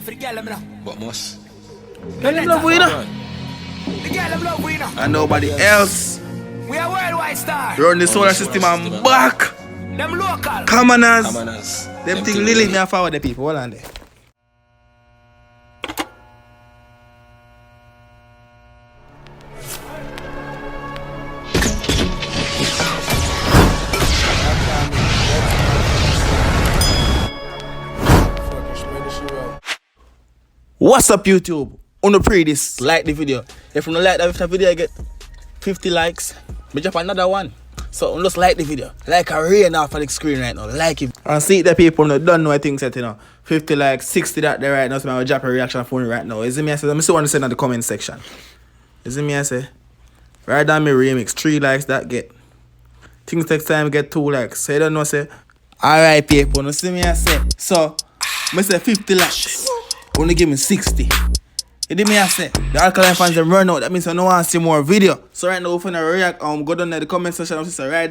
For the girl them now. But must. Girl them love we know. The girl them love we know. And nobody else. We are worldwide star. Run the solar system and back. Them local. Commoners. Commoners. Them thing Lily me and forward the people. Hold on there. What's up YouTube? On the pre this, like the video. If you don't like that video, I get 50 likes. Me drop another one. So just like the video. Like a rain off of the screen right now. Like it. And see the people don't know I think that, you know. 50 likes, 60 that there right now. So I'm drop a reaction for me right now. Is it me I say? Let me see what I say in the comment section. Is it me I say? Right down me remix. 3 likes that get. Things take time get 2 likes. So you don't know say. Alright people, you see me I say. So I say 50 likes. Only give me 60. You did me I say the Alkaline fans them run out. That means I don't want to see more video. So right now, if you react, go down in the comment section and say right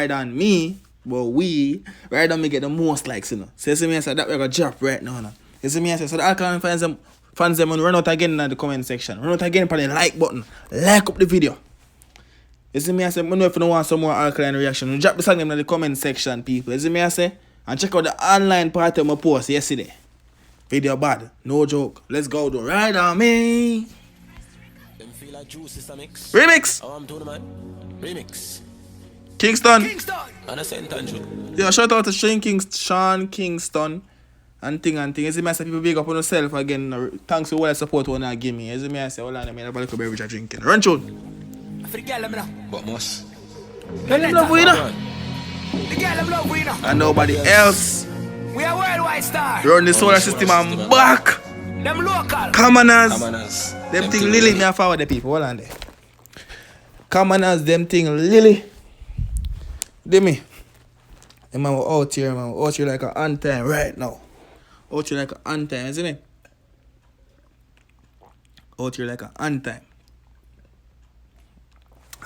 down me, but we right down me get the most likes, you know. So you see me I say that we're gonna drop right now. You see me I say so the Alkaline fans them run out again in the comment section. Run out again for the like button. Like up the video. You see me I say, I know if you don't want some more Alkaline reaction, you drop the song in the comment section, people. You see me I say, and check out the online part of my post yesterday. Video bad, no joke. Let's go though. Right on me. Them feel like juice is a mix. Remix. Oh, I'm doing man. Remix. Kingston. And a sentence. Yeah, shout out to Sean Kingston. And thing. You see me I say people big up on yourself again. Thanks for all the support you wanna give me. You see me I say, hold on, I mean about the beverage drinking. Run tune. For the girl them now. But must. Girl them love we know. The girl them love we know. And nobody else. We are worldwide star. Run the solar system and back. Them local. Commoners. Commoners. Them thing Lily me and forward the people. Hold on there. Commoners, them thing Lily. Did me. I'm out here, man. Out here like an anthem right now. Out here like an anthem, isn't it? Out here like an anthem.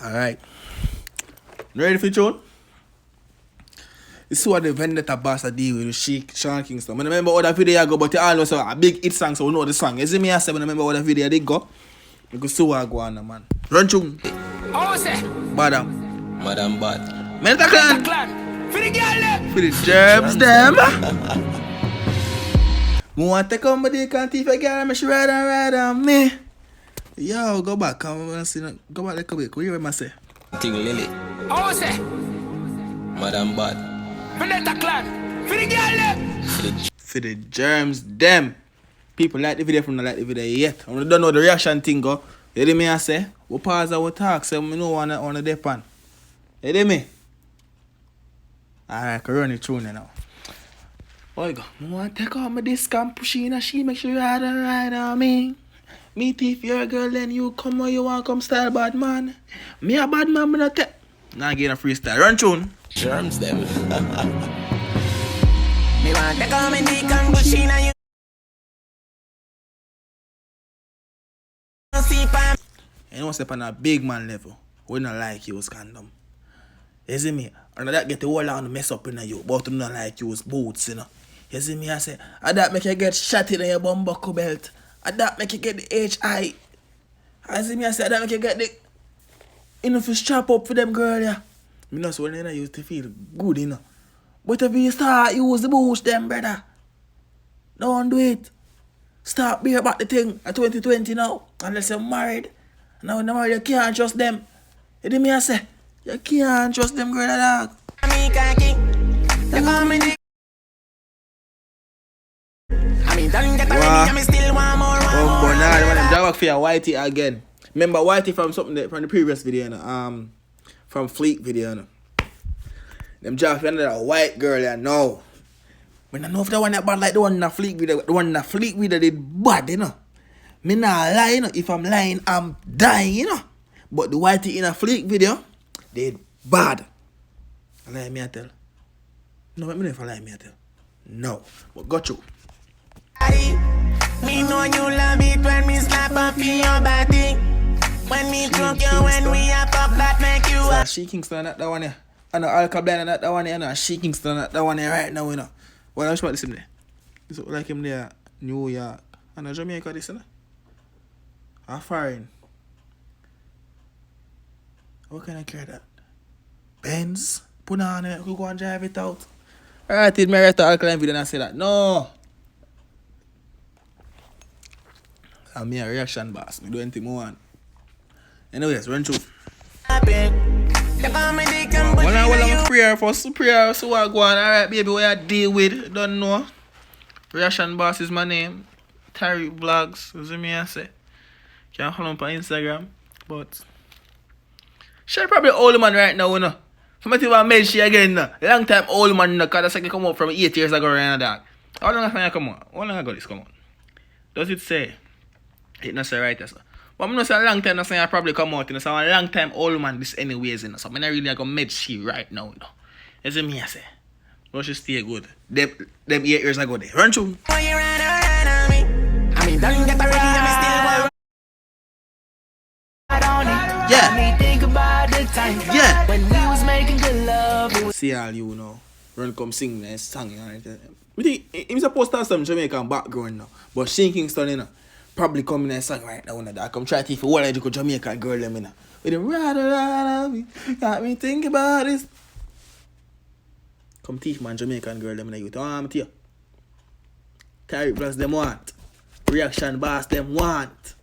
Alright. Ready for tune? This is what the Vendetta boss I deal with Sean Kingston. I remember how that video I go, but it always a big hit song, so we know the song. You see me I say, I remember how that video I did go. You can see what I go on, man. Run tune. Oh, say. Madam. Madam bad. Alkaline. For the girl them. For the germs them. I want to come with the can't if I get me, she ride on me. Yo, go back. Come on, see. Go back like a bit. What you hear say? Thing Lily. Oh, say. Madam bad. For the girl them. For the germs them. People like the video from not like the video yet. I don't know the reaction thing go. You hear me I say? We pause and we talk, so we know on the depend. You hear me? Alright, I can run it through now. Oh, go. I want to take out my disc and push in and she make sure you ride on me. Me if you're a girl then you come or you want to come style bad man. Me a bad man, but not take. Now get a freestyle. Run tune. Germs them. Me want to come and dig and push in and you. You know, step on a big man level. We don't like use condom. You see me? And that get the whole on mess up in you, but we don't like use boots, you know. You see me? I say, and that make you get shot in your bum buckle belt. And that make you get the HI. I see me? I say, that make you get the, you know, if you strap up for them girl, yeah. You know, so when you used to feel good, you know. But if you start use the boots, them brother, don't do it. Stop being about the thing at 2020 now. Unless you're married. Now when you're married, you can't trust them. You hear me I say? You can't trust them girl dog. Wow. For your Whitey again. Remember Whitey from something from the previous video, you know? From Fleet video, you know? Them job for another white girl, you know. But I know if the one that bad like the one in the Fleet video, the one in the Fleet video did bad, you know. Me not lie, you know. If I'm lying, I'm dying, you know. But the Whitey in a Fleet video did bad. I lie me I tell. No, let me know if I lie me I tell. No. But got you. Me know you love it when me slap up in your body. When me drunk you, when we up that make you up. She Kingston at that one here. And the Alkaline at that one here. And she Kingston at that one here right now, you know. Well, I'm sure listen there. This look like him there. New York. And Jamaica this, you know? Foreign. What can I carry that? Benz? Put on it, we go and drive it out. Alright, did me right to Alkaline video and I say that. No! I'm me a reaction boss. We do anything more want. Anyways, run through. Well, I'm prayer for prayer, so I go on. Alright, baby, what I deal with, don't know. Reaction boss is my name. Tyrekevlogs, you see me I say. Can't follow him on Instagram, but she probably old man right now, you know. Somebody want to she again, no. Long time old man, no, because that's like come up from 8 years ago right now, dog. How long has it come out? How long ago this come out? Does it say? It not say right, so. But I'm not saying a long time, I'm saying I probably come out, you know. So I'm a long time old man this anyways, you know. So I'm not really going to med she right now, you know. You see me I say. But she stay good. Them 8 years ago, they run through. Yeah. Yeah. When we was making good love. See all you know. Run come sing nice song, you know. I think he's supposed to have some Jamaican background now. But she in Kingston, you know. Probably coming in a song right now, you know. That come try to teach for what I do Jamaican girl them, you know. With them rather me. Got me think about this. Come teach man Jamaican girl them, you know. You want to Tyrekevlogs them want. Reaction boss them want.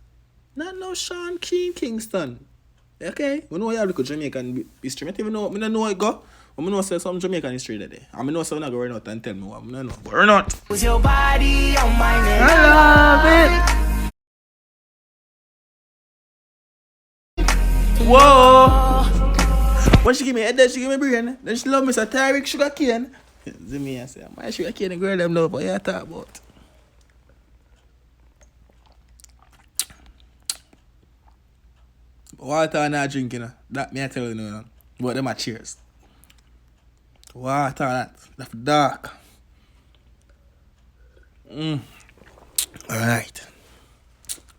Not no Sean Kingston. Okay? We know you have look Jamaican history. I don't even know. I don't know how it go. I know say some Jamaican history that day. I know so I'm not going to run out and tell me what. I don't know. But we're not. Was your body on my neck? I love it. Whoa. When she give me head, then she give me brain. Then she love me so Tyrekejt sugar cane. See me I say, my sugar cane girl them love, but you talk about. Water and not drinking, you know. That me I tell you, you know. But them are cheers. Water, that's dark. Alright.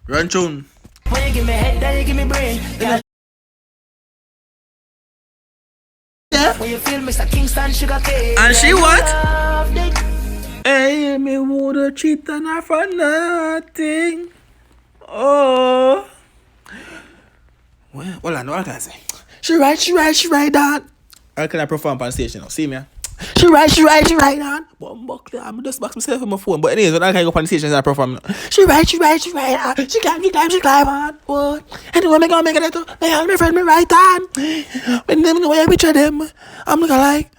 Run tune. When you give me head, then you give me brain. Yeah. When you feel Mr. Kingston sugar cane. And she what? Hey, me woulda cheat on her for nothing. Oh. Well, hold on, what can I say? She right down. How can I perform on stage, you know? See me? She right down. But I'm just box myself on my phone. But anyways, when I can go on stage and I perform, she right down. She climb on. What? Anyway, me gonna make it to all my friends me right on. When them know I picture them, I'm looking like,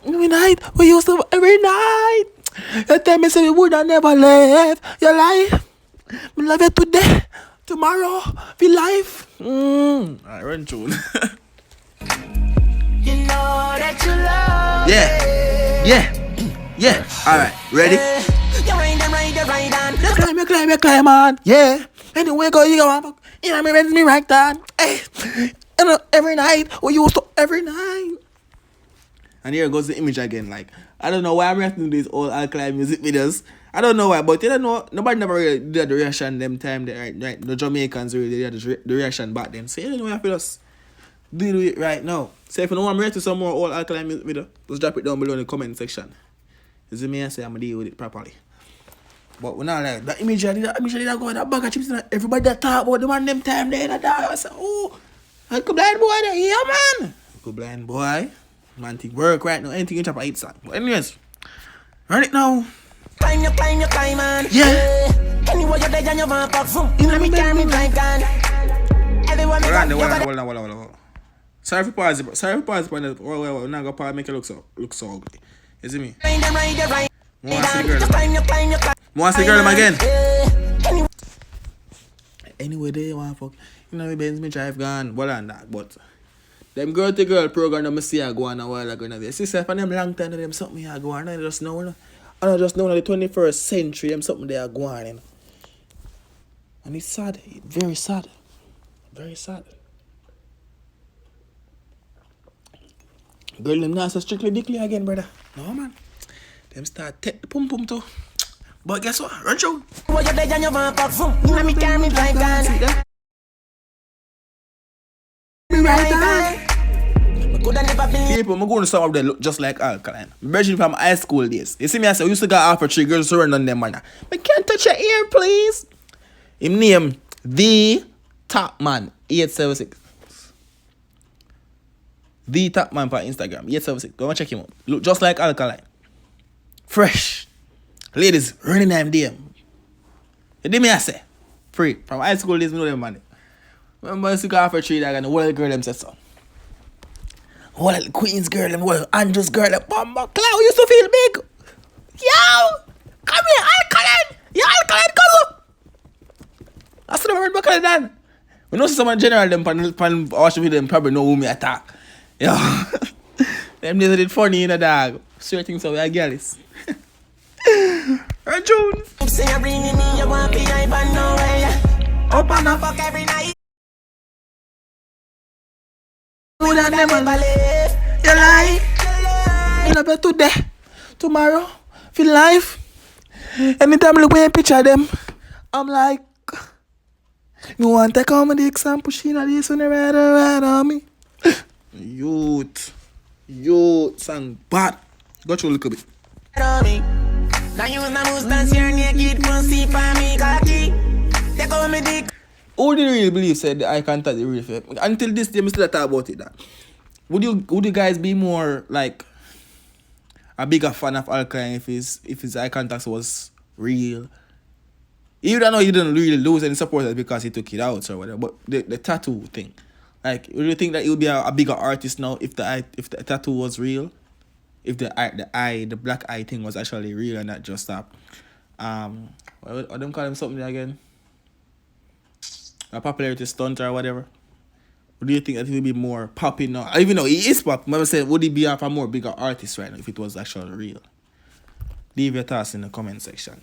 every night, we used to, every night. You tell me say we woulda never left your life. Me love you today. Tomorrow, be life. Alright, run tune. You know that you love Yeah. Alright, ready? You climb on. Yeah. Anyway, go, you go on. You know, me right down. Hey. You know, every night, we used to, every night. And here goes the image again. Like, I don't know why I'm reacting to these old Alkaline music videos. I don't know why, but you don't know, nobody never really did the reaction them time, right? The Jamaicans really did the reaction back then. So you don't know why I feel us deal with it right now. So if you don't want me to react to some more old Alkaline music video, just drop it down below in the comment section. You see me, I say I'm going to deal with it properly. But we're not like, that image I did go with that bag of chips, and everybody that talk about the man them time there, that I say, oh, Uncle Blind Boy there, yeah man. Uncle Blind Boy, man, think work right now, anything you chop a hit song. But anyways, run it now. Climb, man. Yeah. Anyway, you're dead and you're vamped up. You know me carry me like gun. Everyone make Hold on. Sorry for pause, bro. Sorry for pause, but we're not going to make it look so ugly. You see me? Want to see the girl? Want to see the girl again? Anyway, they want to fuck. You know, Benz me drive gone, well and that, but them girl to girl program, I see her go on a while ago. See, if I them long time, them something I go on, I just know, you know. I just know in the 21st century, them something they are going, you know. And it's sad, very sad. Very sad. Girl, them not so strictly dickly again, brother. No, man. Them start take the pum pum too. But guess what? Run through. What you dead and you want back from? You know me carry me like gun. See that? Right on. Could I never believe people, I'm going to some of them look just like Alkaline. Virgin from high school days. You see me, I say, we used to go out for 3 girls to run on them, man. I can't touch your ear, please. Him name, The Top Man, 876. The Top Man for Instagram, 876. Go and check him out. Look just like Alkaline. Fresh. Ladies, running them DM. You did me, I say. Free. From high school days, we know them, man. Remember, I used to go out for 3 days and the whole girl them said so. Whole Queen's girl them, whole Andrew's girl them. Bumba Cloud used to feel big. Yo! Come here, Alkaline! You Alkaline, cousin! I still remember back at that. We know someone general them pan watch the video them probably know who me attack. Yo. Them days did funny in a dog. Sure things so we are girls. Right, June. Say you're bringing me, you want me, I but no way. Up and up, fuck every night. You never live your life. You know, but today, tomorrow, feel life. Anytime I look at a picture of them, I'm like, you want to come with the example, she know this when they ride on me. Youth, sang bad. Go through a little bit. Now you na mustache, you're naked, pussy for me, cocky. Take on me dick. Who do you really believe said the eye contact is real fake? Until this day, I still talk about it. That would you guys be more like a bigger fan of Alkaline if his eye contact was real? Even though you didn't really lose any supporters because he took it out or whatever, but the tattoo thing, like, would you think that he would be a bigger artist now if the tattoo was real? If the black eye thing was actually real and not just what them call him something again? A popularity stunt or whatever. Would you think that he would be more popping now? Even though he is pop, I'm saying, would he be a more bigger artist right now if it was actually real? Leave your thoughts in the comment section.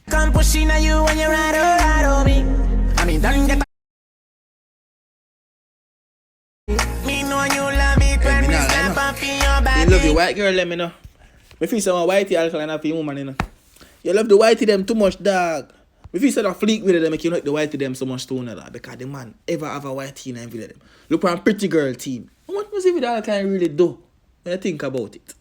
Come pushing at you when you ride on me. I mean, don't get me know you love it when we step up in your body. You love the white girl, let me know. Me feel someone whitey Alkaline have a woman, you know. You love the whitey them too much, dog. If you said a fleek with them, make you like the whitey them so much too, dog. Because the man ever have a whitey in video them. Look for a pretty girl team. What must if the Alkaline really do? When you think about it.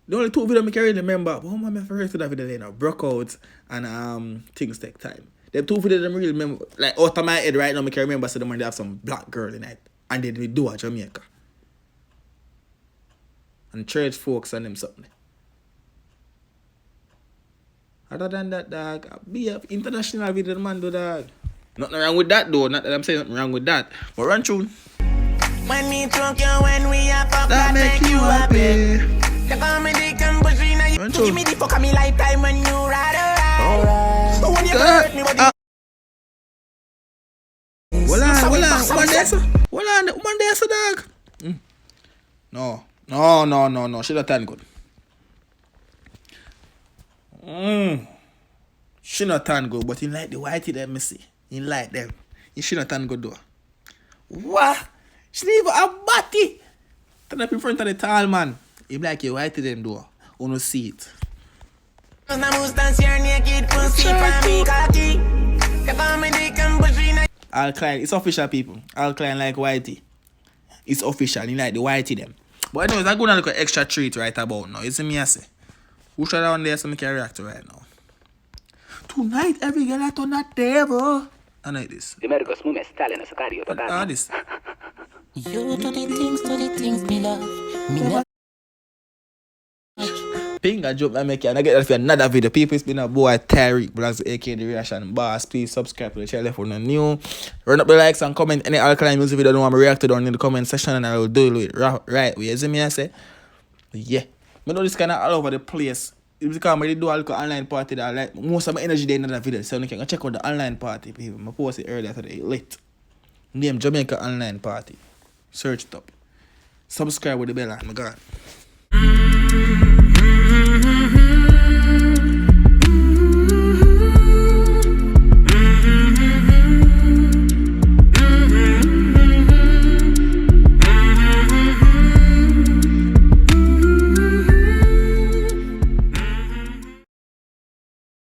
The only 2 videos I can really remember, but how am I referring to that video there now? Brokeout and Things Take Time. Them 2 videos I really remember, like out of my head right now, I can remember so they have some black girl in it. And they do a Jamaica. And church folks and them something. Other than that, dog, be an international video man do, dog. Nothing wrong with that though, not that I'm saying nothing wrong with that. But run tune. When we drunk you, when we up, That make you happy. The comedy can push me now. You give me the fuck of me lifetime when you ride around. Alright. When you hurt me, but Hold on, woman there, so dog. No, she not tan good. She not tan good, but he like the whitey them, me see. He like them. She not tan good though. What? She even a body. Turn up in front of the tall man. He like you whitey them though. You no see it. Alkaline, it's official, people. Alkaline like whitey. It's official. He like the whitey them. But anyways, I'm going to look at extra treat right about now. You see me, I say. Who shut down there so I can react to right now? Tonight, every girl at on that table. I know this. This. You do the things, me love. Me never. Ping a joke I make you and I get that for another video. People, it's been a boy Tyrekevlogs, aka the reaction boss. Please subscribe to the channel if you're not new. Run up the likes and comment any Alkaline music video you want me to react to down in the comment section and I will do it right. You see me, I say? Yeah. I know this kind of all over the place. It's because I do a little online party that I like most of my energy there in that video. So you can check out the online party, people. I posted earlier today, late. Name Jamaican online party. Search it up. Subscribe with the bell on, my God.